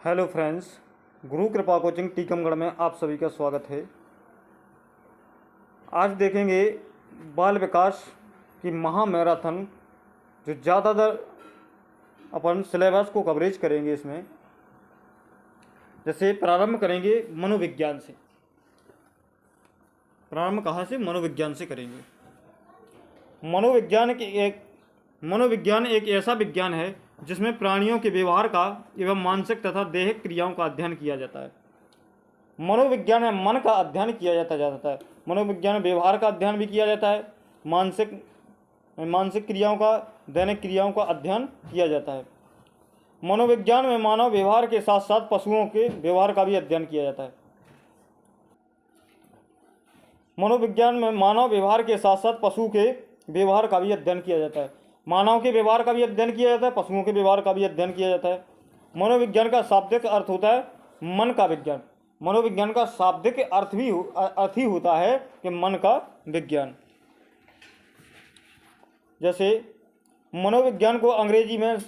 Hello friends, गुरु कृपा coaching Tikamgarh में आप सभी का स्वागत है। आज देखेंगे बाल विकास की महा मैराथन, जो ज़्यादातर अपन सिलेबस को कवरेज करेंगे। इसमें जैसे प्रारंभ करेंगे मनोविज्ञान से। प्रारंभ कहाँ से? मनोविज्ञान से करेंगे। मनोविज्ञान एक ऐसा विज्ञान है जिसमें प्राणियों के व्यवहार का एवं मानसिक तथा दैहिक क्रियाओं का अध्ययन किया जाता है। मनोविज्ञान में मन का अध्ययन किया जाता है। मनोविज्ञान में व्यवहार का अध्ययन भी किया जाता है। मानसिक क्रियाओं का, दैनिक क्रियाओं का अध्ययन किया जाता है। मनोविज्ञान में मानव व्यवहार के साथ साथ पशुओं के व्यवहार का भी अध्ययन किया जाता है। मनोविज्ञान में मानव व्यवहार के साथ साथ पशु के व्यवहार का भी अध्ययन किया जाता है। मानव के व्यवहार का भी अध्ययन किया जाता है, पशुओं के व्यवहार का भी अध्ययन किया जाता है। मनोविज्ञान का शाब्दिक अर्थ होता है मन का विज्ञान। मनोविज्ञान का शाब्दिक अर्थ ही होता है कि मन का विज्ञान। जैसे मनोविज्ञान को अंग्रेजी में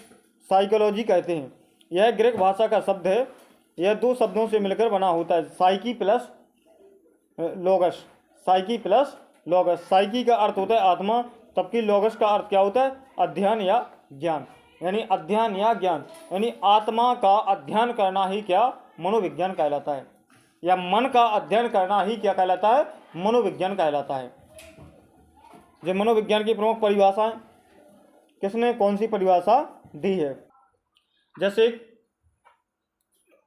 साइकोलॉजी कहते हैं। यह ग्रीक भाषा का शब्द है। यह दो शब्दों से मिलकर बना होता है, psyche plus लोगस। Psyche plus लोगस। Psyche का अर्थ होता है आत्मा, तबकि लोगस का अर्थ क्या होता है? अध्ययन या ज्ञान। यानी अध्ययन या ज्ञान, यानी आत्मा का अध्ययन करना ही क्या? मनोविज्ञान कहलाता है। या मन का अध्ययन करना ही क्या कहलाता है? मनोविज्ञान कहलाता है। जो मनोविज्ञान की प्रमुख परिभाषाएं किसने कौन सी परिभाषा दी है? जैसे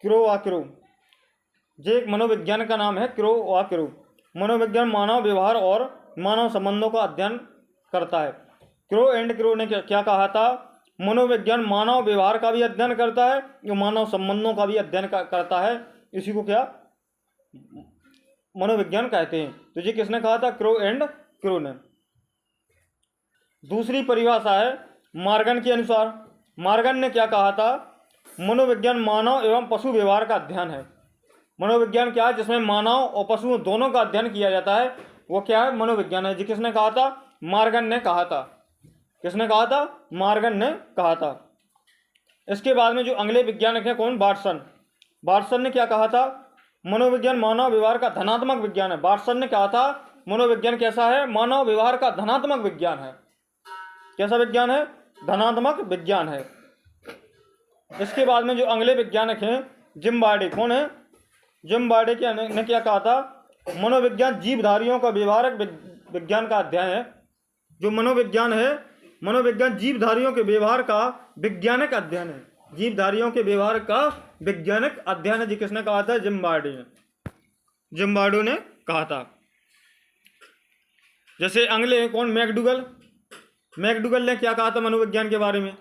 क्रो, जो एक मनोविज्ञान का नाम है क्रो। मनोविज्ञान मानव व्यवहार और मानव संबंधों का अध्ययन करता है। क्रो ने क्या कहा था? मनोविज्ञान मानव व्यवहार का भी अध्ययन करता है, जो मानव संबंधों का भी अध्ययन करता है। इसी को क्या मनोविज्ञान कहते हैं। तो ये किसने कहा था? क्रो ने। दूसरी परिभाषा है मॉर्गन के अनुसार। मॉर्गन ने क्या कहा था? मनोविज्ञान मानव एवं पशु व्यवहार का अध्ययन है। मनोविज्ञान क्या है? जिसमें मानव और पशु दोनों का अध्ययन किया जाता है, वो क्या है? मनोविज्ञान है। जी किसने कहा था? मॉर्गन ने कहा था। किसने कहा था? मॉर्गन ने कहा था। इसके बाद में जो अगले वैज्ञानिक हैं, कौन? वाटसन ने क्या कहा था? मनोविज्ञान मानव व्यवहार का धनात्मक विज्ञान है। वाटसन ने कहा था मनोविज्ञान कैसा है? मानव व्यवहार का धनात्मक विज्ञान है। कैसा विज्ञान है? धनात्मक विज्ञान है। इसके बाद में जो अगले वैज्ञानिक हैं, जिम्बार्डी। कौन है? जिम्बार्डी ने क्या कहा था? मनोविज्ञान जीवधारियों का व्यवहारिक विज्ञान का अध्ययन है। जो मनोविज्ञान है, मनोविज्ञान जीवधारियों के व्यवहार का वैज्ञानिक अध्ययन है। जीवधारियों के व्यवहार का वैज्ञानिक अध्ययन है। जी किसने कहा था? जिम्बार्डो ने कहा था। जैसे अगले हैं, कौन? मैकडूगल ने क्या कहा था मनोविज्ञान के बारे में?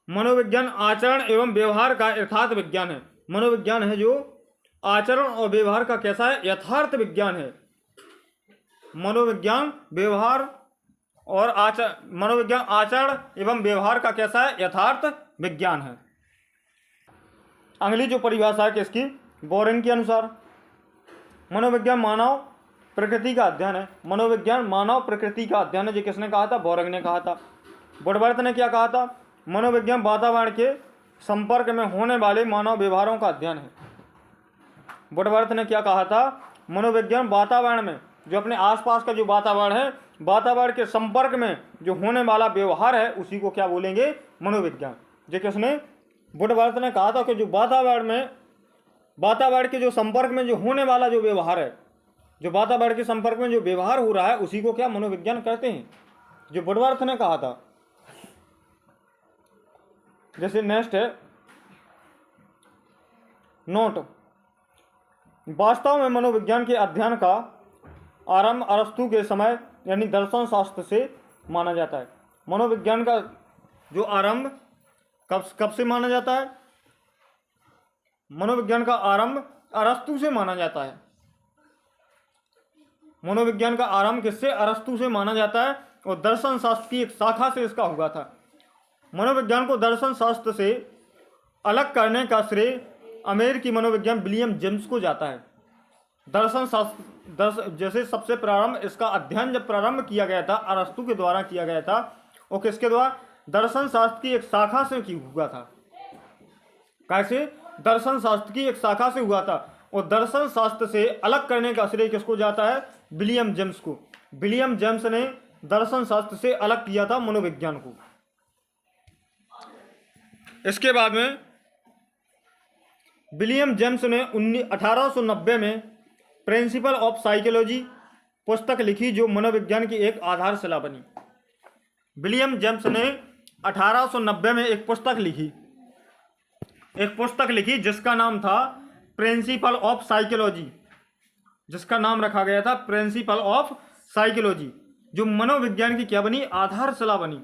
मनोविज्ञान आचरण एवं व्यवहार का यथार्थ विज्ञान है। मनोविज्ञान है जो आचरण और व्यवहार का कैसा है? यथार्थ विज्ञान है। मनोविज्ञान आचरण एवं व्यवहार का कैसा है? यथार्थ विज्ञान है। अगली जो परिभाषा है किसकी? बोरिंग के अनुसार मनोविज्ञान मानव प्रकृति का अध्ययन है। मनोविज्ञान मानव प्रकृति का अध्ययन है। जी किसने कहा था? बोरिंग ने कहा था। वुडवर्थ ने क्या कहा था? मनोविज्ञान वातावरण के संपर्क में होने वाले मानव व्यवहारों का अध्ययन है। वुडवर्थ ने क्या कहा था? मनोविज्ञान वातावरण में, जो अपने आसपास का जो वातावरण है, वातावरण के संपर्क में जो होने वाला व्यवहार है, उसी को क्या बोलेंगे? मनोविज्ञान। जो किसने? वुडवर्थ ने कहा था कि जो वातावरण के जो संपर्क में जो होने वाला जो व्यवहार है, जो वातावरण के संपर्क में जो व्यवहार हो रहा है, उसी को क्या मनोविज्ञान कहते हैं। जो वुडवर्थ ने कहा था। जैसे नेक्स्ट है नोट। वास्तव में मनोविज्ञान के अध्ययन का आरंभ अरस्तु के समय यानी दर्शन शास्त्र से माना जाता है। मनोविज्ञान का जो आरंभ कब से माना जाता है? मनोविज्ञान का आरंभ अरस्तु से माना जाता है। मनोविज्ञान का आरंभ किससे? अरस्तु से माना जाता है, और दर्शन शास्त्र की एक शाखा से इसका हुआ था। मनोविज्ञान को दर्शन शास्त्र से अलग करने का श्रेय अमेरिकी मनोविज्ञान विलियम जेम्स को जाता है। दर्शन शास्त्र जैसे सबसे प्रारंभ इसका अध्ययन जब प्रारंभ किया गया था, अरस्तु के द्वारा किया गया था, और किसके द्वारा? दर्शन शास्त्र की एक शाखा से हुआ था। कैसे? दर्शन शास्त्र की एक शाखा से हुआ था, और दर्शन शास्त्र से अलग करने का श्रेय किसको जाता है? विलियम जेम्स को। विलियम जेम्स ने दर्शन शास्त्र से अलग किया था मनोविज्ञान को। इसके बाद में विलियम जेम्स ने 1890 में प्रिंसिपल ऑफ साइकोलॉजी पुस्तक लिखी, जो मनोविज्ञान की एक आधारशिला बनी। विलियम जेम्स ने 1890 में एक पुस्तक लिखी जिसका नाम था प्रिंसिपल ऑफ साइकोलॉजी, जिसका नाम रखा गया था प्रिंसिपल ऑफ साइकोलॉजी, जो मनोविज्ञान की क्या बनी? आधारशिला बनी।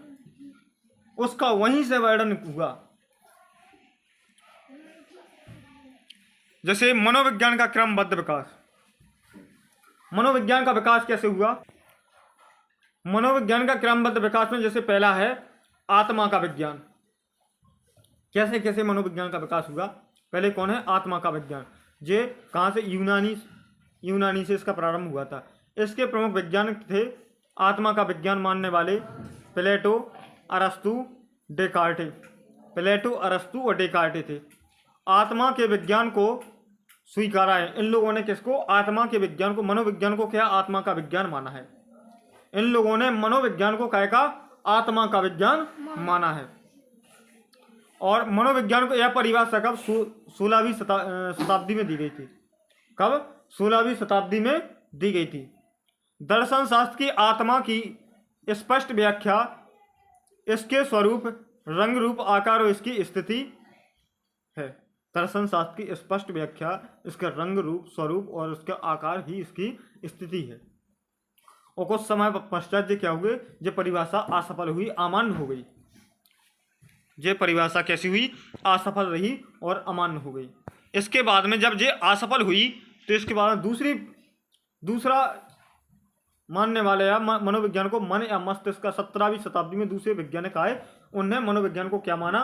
उसका वहीं से वर्णन हुआ। जैसे मनोविज्ञान का क्रमबद्ध विकास। मनोविज्ञान का विकास कैसे हुआ? मनोविज्ञान का क्रमबद्ध विकास में जैसे पहला है आत्मा का विज्ञान। कैसे कैसे मनोविज्ञान का विकास हुआ? पहले कौन है? आत्मा का विज्ञान। ये कहाँ से? यूनानी से इसका प्रारंभ हुआ था। इसके प्रमुख वैज्ञानिक थे आत्मा का विज्ञान मानने वाले प्लेटो, अरस्तु, डेकार्टे। प्लेटो, अरस्तु और डेकार्टे थे। आत्मा के विज्ञान को स्वीकारा है इन लोगों ने। किसको? आत्मा के विज्ञान को, मनोविज्ञान को क्या आत्मा का विज्ञान माना है। इन लोगों ने मनोविज्ञान को क्या कहा? आत्मा का विज्ञान माना है। और मनोविज्ञान को यह परिभाषा कब? 16वीं शताब्दी में दी गई थी। कब? 16वीं शताब्दी में दी गई थी। दर्शन शास्त्र की आत्मा की स्पष्ट व्याख्या इसके स्वरूप, रंग, रूप, आकार और इसकी स्थिति है। दर्शन शास्त्र की स्पष्ट व्याख्या इसका रंग, रूप, स्वरूप और उसका आकार ही इसकी स्थिति है। और कुछ समय पश्चात ये क्या हुए? ये परिभाषा असफल हुई, अमान्य हो गई। ये परिभाषा कैसी हुई? असफल रही और अमान्य हो गई। इसके बाद में जब ये असफल हुई तो इसके बाद दूसरा मानने वाले या मनोविज्ञान को मन या मस्तिष्क का 17वीं शताब्दी में दूसरे वैज्ञानिक आए। उन्हें मनोविज्ञान को क्या माना?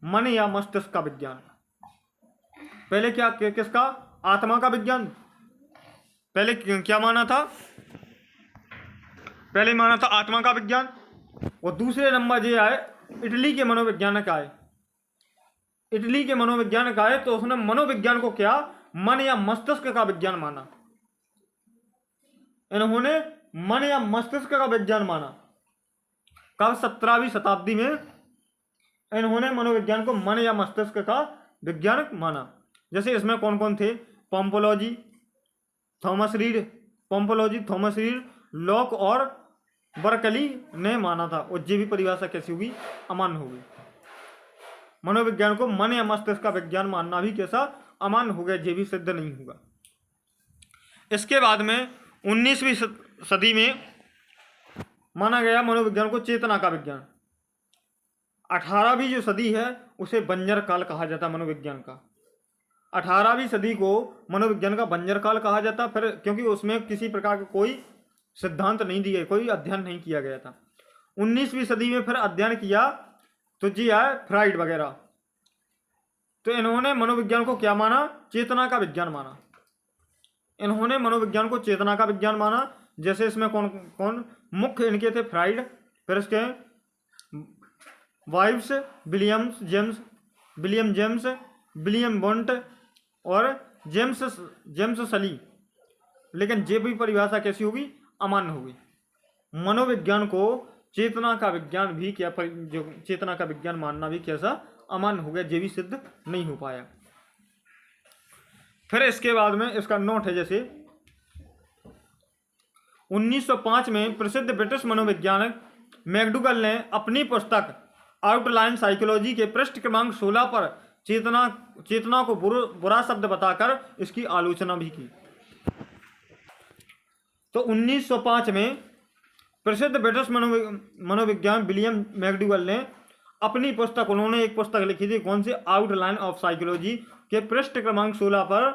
मन या मस्तिष्क का विज्ञान। पहले क्या किसका? आत्मा का विज्ञान। पहले क्या माना था? पहले माना था आत्मा का विज्ञान। और दूसरे नंबर ये आए इटली के मनोवैज्ञानिक आए। इटली के मनोवैज्ञानिक आए तो उसने मनोविज्ञान को क्या? मन या मस्तिष्क का विज्ञान माना। इन्होंने मन या मस्तिष्क का विज्ञान माना। कब? 17वीं शताब्दी में इन्होंने मनोविज्ञान को मन या मस्तिष्क का विज्ञान माना। जैसे इसमें कौन कौन थे? पोम्पोलॉजी, थॉमस रीड, लॉक और बर्कली ने माना था। और ये भी परिभाषा कैसी हुई? अमान्य हो गई। मनोविज्ञान को मन या मस्तिष्क का विज्ञान मानना भी कैसा? अमान्य हो गया। ये भी सिद्ध नहीं होगा। इसके बाद में 19वीं सदी में माना गया मनोविज्ञान को चेतना का विज्ञान। 18वीं जो सदी है उसे बंजर काल कहा जाता है मनोविज्ञान का। 18वीं सदी को मनोविज्ञान का बंजर काल कहा जाता, फिर क्योंकि उसमें किसी प्रकार का कोई सिद्धांत नहीं दिए, कोई अध्ययन नहीं किया गया था। 19वीं सदी में फिर अध्ययन किया तो जी आए फ्राइड वगैरह। तो इन्होंने मनोविज्ञान को क्या माना? चेतना का विज्ञान माना। इन्होंने मनोविज्ञान को चेतना का विज्ञान माना। जैसे इसमें कौन कौन मुख्य इनके थे? फ्राइड, फिर इसके वाइव्स, विलियम जेम्स, विलियम बोंट और जेम्स सली। लेकिन ये भी परिभाषा कैसी होगी? अमान्य होगी। मनोविज्ञान को चेतना का विज्ञान भी क्या, जो चेतना का विज्ञान मानना भी कैसा? अमान्य हो गया। ये भी सिद्ध नहीं हो पाया। फिर इसके बाद में इसका नोट है, जैसे 1905 में प्रसिद्ध ब्रिटिश मनोवैज्ञानिक मैकडूगल ने अपनी पुस्तक आउटलाइन साइकोलॉजी के पृष्ठ क्रमांक 16 पर चेतना को बुरा शब्द बताकर इसकी आलोचना भी की। तो 1905 में प्रसिद्ध ब्रिटिश मनोविज्ञान विलियम मैकडूगल ने अपनी पुस्तक, उन्होंने एक पुस्तक लिखी थी, कौन सी? आउटलाइन ऑफ साइकोलॉजी के पृष्ठ क्रमांक 16 पर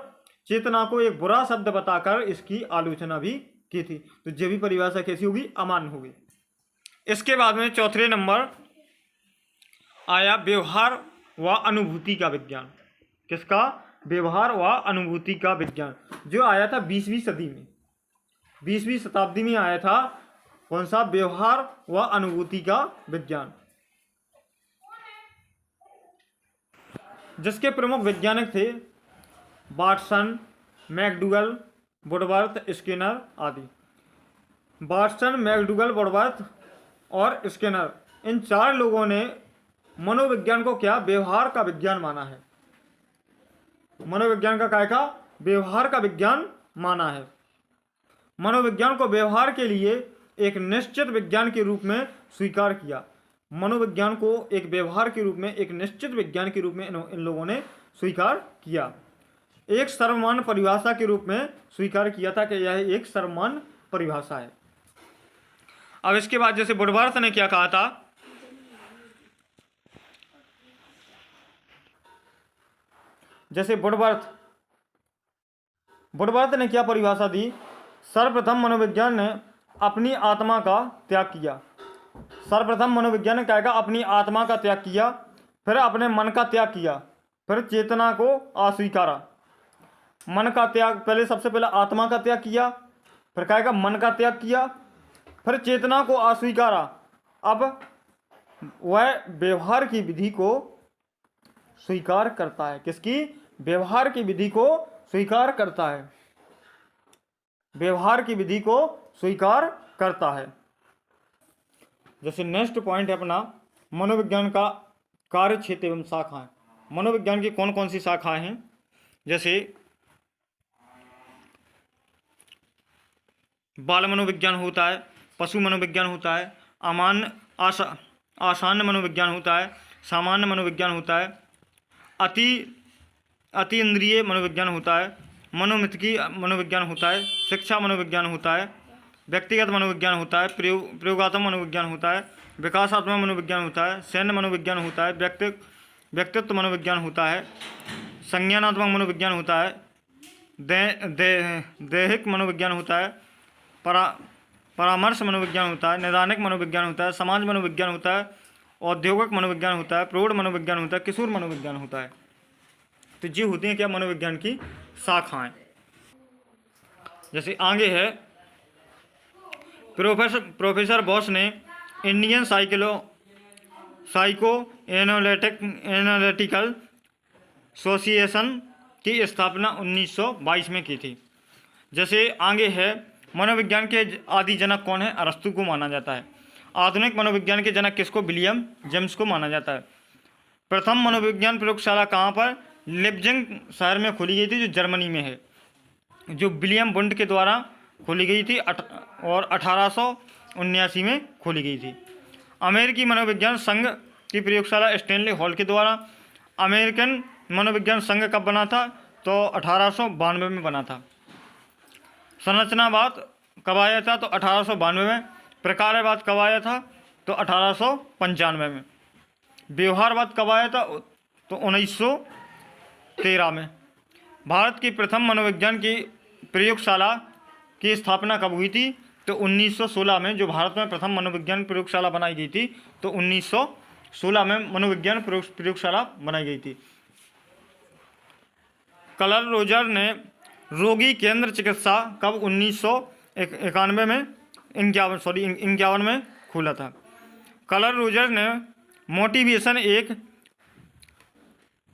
चेतना को एक बुरा शब्द बताकर इसकी आलोचना भी की थी। तो ये भी परिभाषा कैसी होगी? अमान्य होगी। इसके बाद में चौथे नंबर आया व्यवहार व अनुभूति का विज्ञान। किसका? व्यवहार व अनुभूति का विज्ञान, जो आया था 20वीं सदी में, 20वीं शताब्दी में आया था। कौन सा? व्यवहार व अनुभूति का विज्ञान। जिसके प्रमुख वैज्ञानिक थे वाटसन, मैकडूगल, वुडवर्थ, स्किनर आदि। वाटसन, मैकडूगल, वुडवर्थ और स्किनर, इन 4 लोगों ने मनोविज्ञान को क्या व्यवहार का विज्ञान माना है। मनोविज्ञान का काय का व्यवहार का विज्ञान माना है। मनोविज्ञान को व्यवहार के लिए एक निश्चित विज्ञान के रूप में स्वीकार किया। मनोविज्ञान को एक व्यवहार के रूप में, एक निश्चित विज्ञान के रूप में इन लोगों ने स्वीकार किया। एक सर्वमान्य परिभाषा के रूप में स्वीकार किया था कि यह एक सर्वमान्य परिभाषा है। अब इसके बाद जैसे वुडवर्थ ने क्या कहा था, जैसे वुडवर्थ ने क्या परिभाषा दी, सर्वप्रथम मनोविज्ञान ने अपनी आत्मा का त्याग किया। सर्वप्रथम मनोविज्ञान ने क्या कहा, अपनी आत्मा का त्याग किया, फिर अपने मन का त्याग किया, फिर चेतना को अस्वीकारा। मन का त्याग, पहले सबसे पहले आत्मा का त्याग किया, फिर क्या कहा मन का त्याग किया, फिर चेतना को अस्वीकारा। अब वह व्यवहार की विधि को स्वीकार करता है। किसकी? व्यवहार की विधि को स्वीकार करता है। व्यवहार की विधि को स्वीकार करता है। जैसे नेक्स्ट पॉइंट है अपना मनोविज्ञान का कार्य क्षेत्र एवं शाखाएं। मनोविज्ञान की कौन कौन सी शाखाएं हैं? जैसे बाल मनोविज्ञान होता है, पशु मनोविज्ञान होता है, आसान्य मनोविज्ञान होता है, सामान्य मनोविज्ञान होता है, अति इंद्रिय मनोविज्ञान होता है, मनोमितिकी मनोविज्ञान होता है, शिक्षा मनोविज्ञान होता है, व्यक्तिगत मनोविज्ञान होता है, प्रयोगात्मक मनोविज्ञान होता है, विकासात्मक मनोविज्ञान होता है, सैन्य मनोविज्ञान होता है, व्यक्तित्व मनोविज्ञान होता है, संज्ञानात्मक मनोविज्ञान होता है, दैहिक मनोविज्ञान होता है, परामर्श मनोविज्ञान होता है, नैदानिक मनोविज्ञान होता है, समाज मनोविज्ञान होता है, औद्योगिक मनोविज्ञान होता है, प्रौढ़ मनोविज्ञान होता है, किशोर मनोविज्ञान होता है। तो ये होती हैं क्या मनोविज्ञान की शाखाएं। जैसे आगे है प्रोफेसर बॉस ने इंडियन साइको एनालिटिकल एसोसिएशन की स्थापना 1922 में की थी। जैसे आगे है मनोविज्ञान के आदि जनक कौन है? अरस्तु को माना जाता है। आधुनिक मनोविज्ञान के जनक किसको? विलियम जेम्स को माना जाता है। प्रथम मनोविज्ञान प्रयोगशाला कहाँ पर? लिप्जिंग शहर में खोली गई थी, जो जर्मनी में है, जो विलियम वुंड के द्वारा खोली गई थी और 1879 में खोली गई थी। अमेरिकी मनोविज्ञान संघ की प्रयोगशाला स्टैनली हॉल के द्वारा। अमेरिकन मनोविज्ञान संघ कब बना था? तो 1892 में बना था। संरचनावाद कब आया था? तो 1892 में। प्रकारवाद कब आया था? तो 1895 में। व्यवहारवाद कब आया था? तो 1913 में। भारत की प्रथम मनोविज्ञान की प्रयोगशाला की स्थापना कब हुई थी? तो 1916 में। जो भारत में प्रथम मनोविज्ञान प्रयोगशाला बनाई गई थी, तो 1916 में मनोविज्ञान प्रयोगशाला बनाई गई थी। कलर रोजर ने रोगी केंद्र चिकित्सा कब? 1991 में 51 में खोला था। कलर रोजर ने मोटिवेशन एक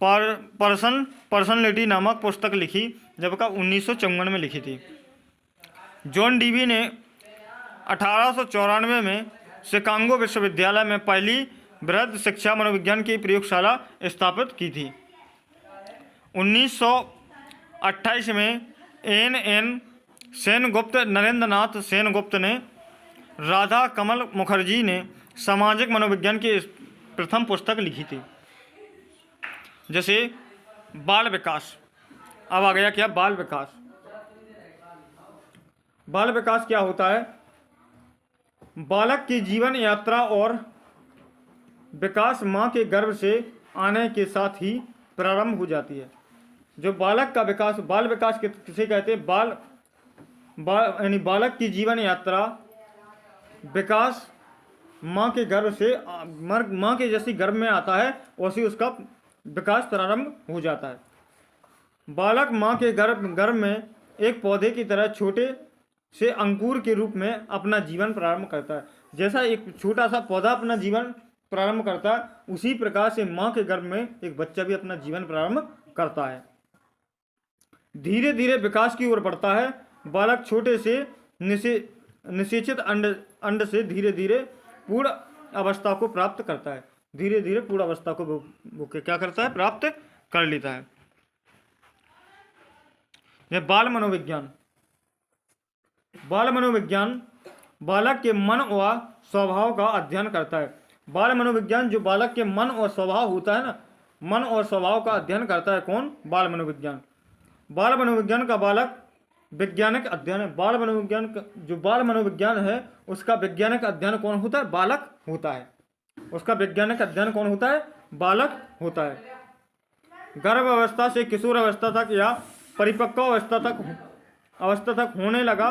पर्सनलिटी नामक पुस्तक लिखी, जबकि 1954 में लिखी थी। जॉन डीवी ने 1894 में शिकागो विश्वविद्यालय में पहली वृहद शिक्षा मनोविज्ञान की प्रयोगशाला स्थापित की थी। 1928 में एन सेनगुप्त, नरेंद्रनाथ सेनगुप्त ने, राधा कमल मुखर्जी ने सामाजिक मनोविज्ञान की प्रथम पुस्तक लिखी थी। जैसे बाल विकास। अब आ गया क्या? बाल विकास। बाल विकास क्या होता है? बालक की जीवन यात्रा और विकास माँ के गर्भ से आने के साथ ही प्रारंभ हो जाती है। जो बालक का विकास, बाल विकास किसे कहते हैं? यानी बालक की जीवन यात्रा, विकास माँ के गर्भ से, माँ के जैसी गर्भ में आता है वैसे उसका विकास प्रारंभ हो जाता है। बालक माँ के गर्भ में एक पौधे की तरह छोटे से अंकुर के रूप में अपना जीवन प्रारंभ करता है। जैसा एक छोटा सा पौधा अपना जीवन प्रारंभ करता है, उसी प्रकार से माँ के गर्भ में एक बच्चा भी अपना जीवन प्रारंभ करता है। धीरे धीरे विकास की ओर बढ़ता है। बालक छोटे से निषेचित अंड से धीरे धीरे पूर्ण अवस्था को प्राप्त करता है। धीरे धीरे पूर्ण अवस्था को वो क्या करता है, प्राप्त कर लेता है। यह बाल मनोविज्ञान। बाल मनोविज्ञान बालक के मन व स्वभाव का अध्ययन करता है। बाल मनोविज्ञान जो बालक के मन और स्वभाव होता है ना, मन और स्वभाव का अध्ययन करता है। कौन? बाल मनोविज्ञान। बाल मनोविज्ञान का बालक वैज्ञानिक अध्ययन है। बाल मनोविज्ञान का जो बाल मनोविज्ञान है उसका वैज्ञानिक अध्ययन कौन होता है? बालक होता है। उसका वैज्ञानिक अध्ययन कौन होता है? बालक होता है। गर्भ अवस्था से किशोर अवस्था तक या परिपक्व अवस्था तक होने लगा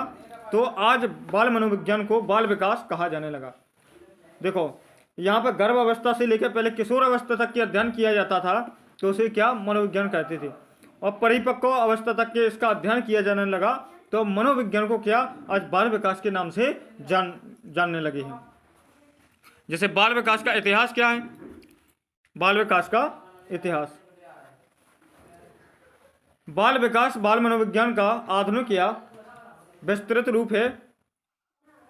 तो आज बाल मनोविज्ञान को बाल विकास कहा जाने लगा। देखो यहाँ पर गर्भ अवस्था से लेकर पहले किशोर अवस्था तक के अध्ययन किया जाता था तो उसे क्या मनोविज्ञान कहते थे, और परिपक्व अवस्था तक के इसका अध्ययन किया जाने लगा तो मनोविज्ञान को क्या आज बाल विकास के नाम से जानने लगे हैं। जैसे बाल विकास का इतिहास क्या है? बाल विकास का इतिहास, बाल विकास बाल मनोविज्ञान का आधुनिक या विस्तृत रूप है।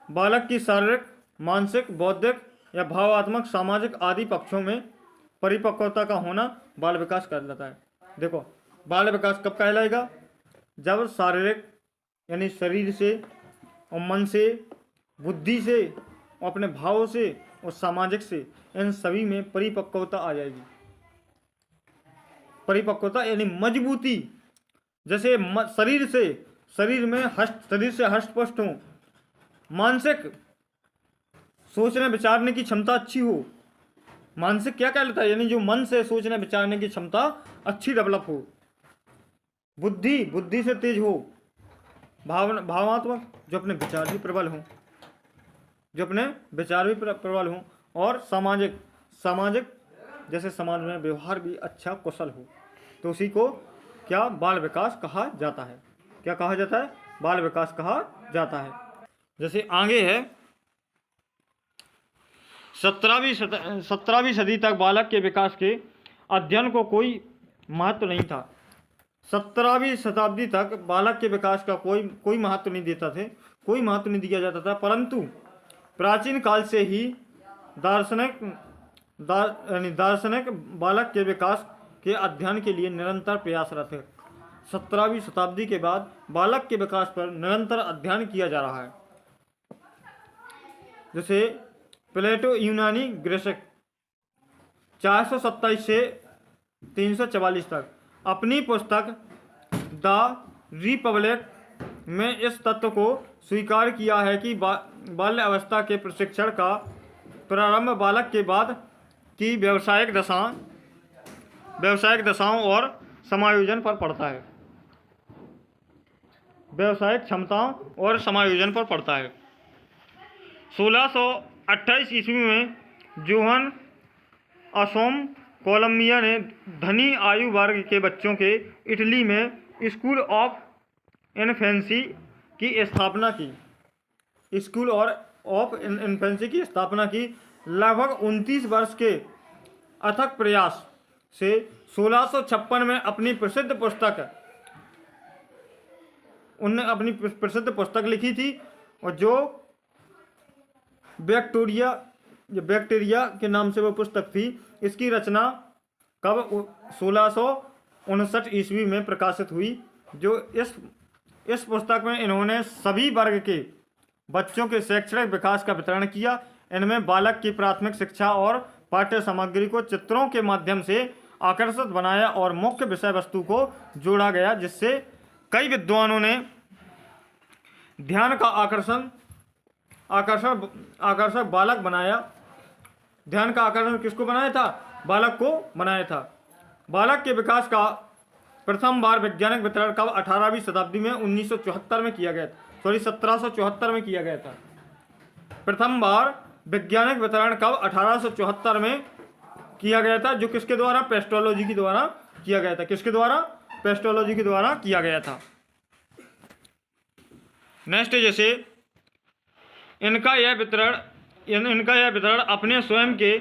बालक की शारीरिक, मानसिक, बौद्धिक या भावात्मक, सामाजिक आदि पक्षों में परिपक्वता का होना बाल विकास कहलाता है। देखो बाल विकास कब कहलाएगा? जब शारीरिक यानी शरीर से और मन से, बुद्धि से और अपने भावों से और सामाजिक से, इन सभी में परिपक्वता आ जाएगी। परिपक्वता यानी मजबूती। जैसे शरीर से हष्ट पुष्ट हो, मानसिक सोचने विचारने की क्षमता अच्छी हो। मानसिक क्या कहलाता है? यानी जो मन से सोचने विचारने की क्षमता अच्छी डेवलप हो। बुद्धि से तेज हो। भावात्मक जो अपने विचार भी प्रबल हों, और सामाजिक जैसे समाज में व्यवहार भी अच्छा कुशल हो, तो उसी को क्या बाल विकास कहा जाता है। क्या कहा जाता है? बाल विकास कहा जाता है। जैसे आगे है 17वीं सदी तक बालक के विकास के अध्ययन को कोई महत्व नहीं था। 17वीं शताब्दी तक बालक के विकास का कोई महत्व नहीं दिया जाता था, परंतु प्राचीन काल से ही दार्शनिक बालक के विकास के अध्ययन के लिए निरंतर प्रयासरत है। 17वीं शताब्दी के बाद बालक के विकास पर निरंतर अध्ययन किया जा रहा है। जैसे प्लेटो यूनानी ग्रीक 427 से 344 तक अपनी पुस्तक द रिपब्लिक में इस तत्व को स्वीकार किया है कि बाल्य अवस्था के प्रशिक्षण का प्रारंभ बालक के बाद की व्यावसायिक दशाओं और समायोजन पर पड़ता है। व्यावसायिक क्षमताओं और समायोजन पर पड़ता है। 1628 ईस्वी में जोहन असोम कोलंबिया ने धनी आयु वर्ग के बच्चों के इटली में स्कूल ऑफ इन्फेंसी की स्थापना की। लगभग 29 वर्ष के अथक प्रयास से 1656 में अपनी प्रसिद्ध पुस्तक लिखी थी, और जो बैक्टीरिया के नाम से वो पुस्तक थी। इसकी रचना कब 1659 ईस्वी में प्रकाशित हुई। जो इस पुस्तक में इन्होंने सभी वर्ग के बच्चों के शैक्षणिक विकास का वितरण किया। इनमें बालक की प्राथमिक शिक्षा और पाठ्य सामग्री को चित्रों के माध्यम से आकर्षक बनाया और मुख्य विषय वस्तु को जोड़ा गया, जिससे कई विद्वानों ने ध्यान का आकर्षक बालक बनाया। ध्यान का आकर्षण किसको बनाया था? बालक को बनाया था। बालक के विकास का प्रथम बार वैज्ञानिक वितरण कब 18वीं शताब्दी में 1774 में किया गया था। प्रथम बार वैज्ञानिक वितरण कब 1874 में किया गया था, जो किसके द्वारा? पेस्टोलॉजी के द्वारा किया गया था। किसके द्वारा? पेस्टोलॉजी के द्वारा किया गया था। नेक्स्ट जैसे इनका यह वितरण अपने स्वयं के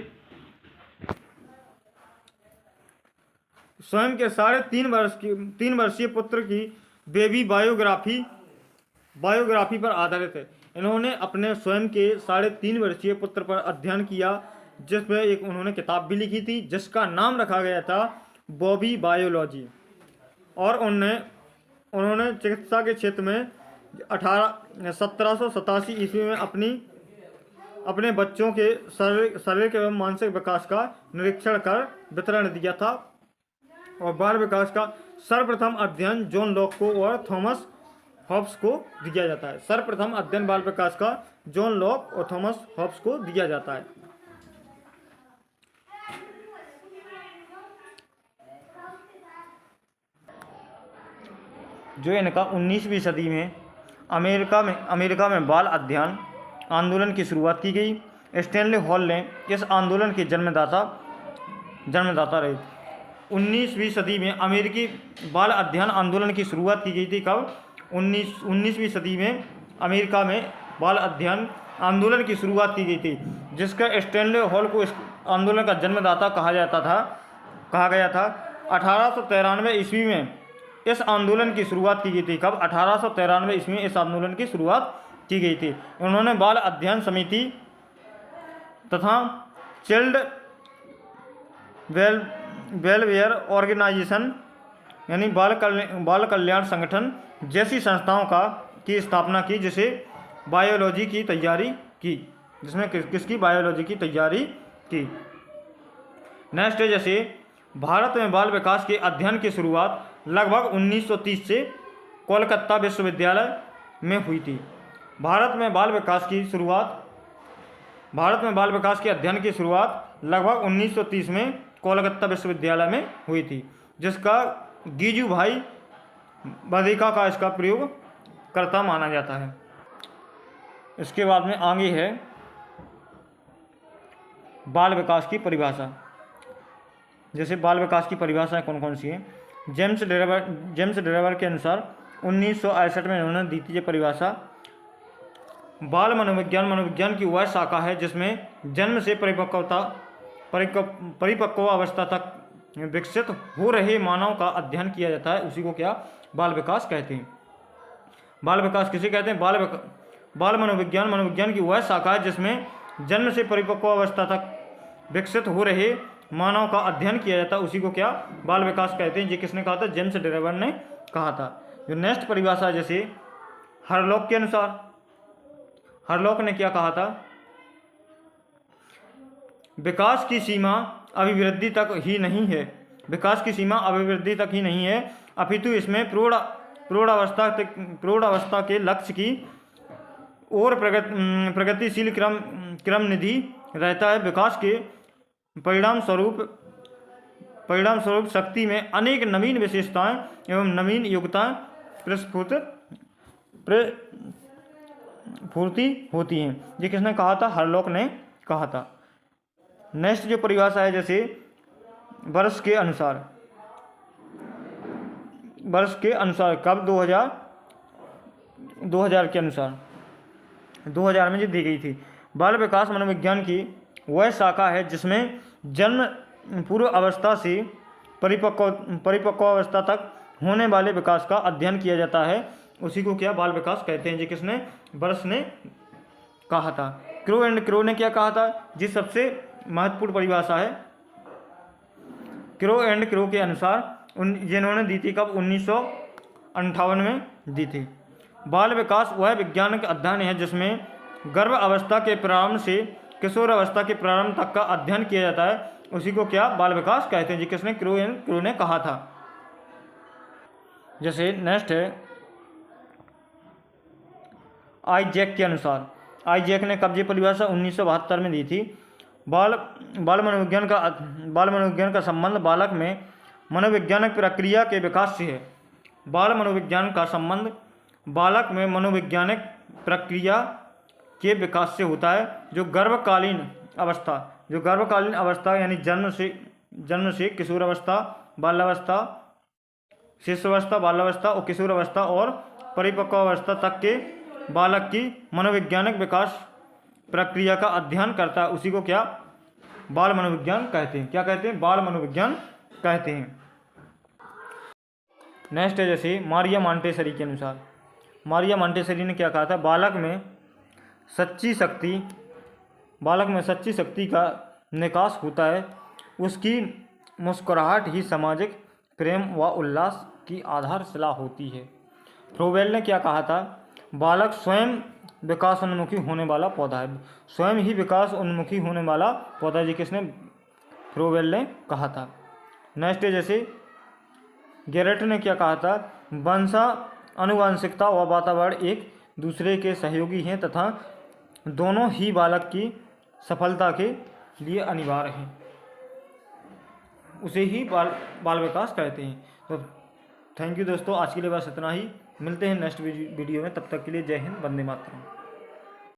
स्वयं के 3.5 वर्षीय पुत्र की बेबी बायोग्राफी पर आधारित है। इन्होंने अपने स्वयं के 3.5 वर्षीय पुत्र पर अध्ययन किया, जिसमें एक उन्होंने किताब भी लिखी थी जिसका नाम रखा गया था बॉबी बायोलॉजी। और उन्होंने चिकित्सा के क्षेत्र में 1787 ईस्वी में अपने बच्चों के शारीरिक एवं मानसिक विकास का निरीक्षण कर वितरण दिया था। और बाल विकास का सर्वप्रथम अध्ययन जॉन लॉक को और थॉमस हॉब्स को दिया जाता है। सर्वप्रथम अध्ययन बाल विकास का जॉन लॉक और थॉमस हॉब्स को दिया जाता है। जो इनका 19वीं सदी में अमेरिका में बाल अध्ययन आंदोलन की शुरुआत की गई। स्टैनली हॉल ने इस आंदोलन के जन्मदाता रहे। 19वीं सदी में अमेरिकी बाल अध्ययन आंदोलन की शुरुआत की गई थी। कब? 19वीं सदी में अमेरिका में बाल अध्ययन आंदोलन की शुरुआत की गई थी, जिसका स्टैनली हॉल को इस आंदोलन का जन्मदाता कहा गया था। 1893 ईस्वी में इस आंदोलन की शुरुआत की गई थी। कब? 1893 ईस्वी में इस आंदोलन की शुरुआत की गई थी। उन्होंने बाल अध्ययन समिति तथा चाइल्ड वेलफेयर ऑर्गेनाइजेशन यानी बाल कल्याण संगठन जैसी संस्थाओं की स्थापना की, जिसे बायोलॉजी की तैयारी की, जिसमें किसकी बायोलॉजी की तैयारी की। नेक्स्ट है, जैसे भारत में बाल विकास के अध्ययन की शुरुआत लगभग 1930 से कोलकाता विश्वविद्यालय में हुई थी। भारत में बाल विकास के अध्ययन की शुरुआत लगभग 1930 में कोलकाता विश्वविद्यालय में हुई थी, जिसका गीजू भाई बधिका का इसका प्रयोग करता माना जाता है। इसके बाद में आगे है बाल विकास की परिभाषा। जैसे बाल विकास की परिभाषाएं कौन कौन सी हैं? जेम्स डेरेवर के अनुसार 1961 में उन्होंने दी थी ये परिभाषा। बाल मनोविज्ञान की वह शाखा है जिसमें जन्म से परिपक्व अवस्था तक विकसित हो रहे मानव का अध्ययन किया जाता है। उसी को क्या बाल विकास कहते हैं। बाल विकास किसे कहते हैं? बाल मनोविज्ञान की वह शाखा है जिसमें जन्म से परिपक्व अवस्था तक विकसित हो रहे मानव का अध्ययन किया जाता है। उसी को क्या बाल विकास कहते हैं। ये किसने कहा था? जेम्स डेरेवर ने कहा था। जो नेक्स्ट परिभाषा, जैसे हरलॉक के अनुसार, हरलॉक ने क्या कहा था? विकास की सीमा अभिवृद्धि तक ही नहीं है। विकास की सीमा अभिवृद्धि तक ही नहीं है, अपितु इसमें प्रौढ़ावस्था के लक्ष्य की और प्रगतिशील क्रम निधि रहता है। विकास के परिणाम स्वरूप शक्ति में अनेक नवीन विशेषताएं एवं नवीन योग्यताएं फूर्ति होती हैं। ये किसने कहा था? हरलॉक ने कहा था। नेक्स्ट जो परिभाषा है, जैसे वर्ष के अनुसार कब? 2000 के अनुसार 2000 में जो दी गई थी। बाल विकास मनोविज्ञान की वह शाखा है जिसमें जन्म पूर्व अवस्था से परिपक्व अवस्था तक होने वाले विकास का अध्ययन किया जाता है। उसी को क्या बाल विकास कहते हैं। जी किसने? वर्ष ने कहा था। क्रो ने क्या कहा था? जी सबसे महत्वपूर्ण परिभाषा है। क्रो के अनुसार जिन्होंने दी थी कब? 1958 में दी थी। बाल विकास वह वैज्ञानिक अध्ययन है जिसमें गर्भ अवस्था के प्रारंभ से किशोर अवस्था के प्रारंभ तक का अध्ययन किया जाता है। उसी को क्या बाल विकास कहते हैं। जी किसने? क्रो ने कहा था। जैसे नेक्स्ट है आइजैक के अनुसार। आइजैक ने कब ये परिभाषा 1972 में दी थी। बाल मनोविज्ञान का संबंध बालक में मनोवैज्ञानिक प्रक्रिया के विकास से है। बाल मनोविज्ञान का संबंध बालक में मनोवैज्ञानिक प्रक्रिया के विकास से होता है, जो गर्भकालीन अवस्था यानी जन्म से किशोर अवस्था, बाल्यावस्था, शिशुअवस्था, बाल्यावस्था और किशोर अवस्था और परिपक्व अवस्था तक के बालक की मनोवैज्ञानिक विकास प्रक्रिया का अध्ययन करता है। उसी को क्या बाल मनोविज्ञान कहते हैं। क्या कहते हैं? बाल मनोविज्ञान कहते हैं। नेक्स्ट है जैसे मारिया मांटेसरी के अनुसार, मारिया मांटेसरी ने क्या कहा था, बालक में सच्ची शक्ति का निकास होता है, उसकी मुस्कुराहट ही सामाजिक प्रेम व उल्लास की आधारशिला होती है। फ्रोबेल ने क्या कहा था, बालक स्वयं विकासोन्मुखी होने वाला पौधा है, स्वयं ही विकास उन्मुखी होने वाला पौधा जी किसने, फ्रोबेल ने कहा था। नेक्स्ट है जैसे गेरेट ने क्या कहा था, आनुवंशिकता व वातावरण एक दूसरे के सहयोगी हैं तथा दोनों ही बालक की सफलता के लिए अनिवार्य हैं, उसे ही बाल विकास कहते हैं। तो थैंक यू दोस्तों, आज के लिए बस इतना ही, मिलते हैं नेक्स्ट वीडियो में, तब तक के लिए जय हिंद, वंदे मातरम।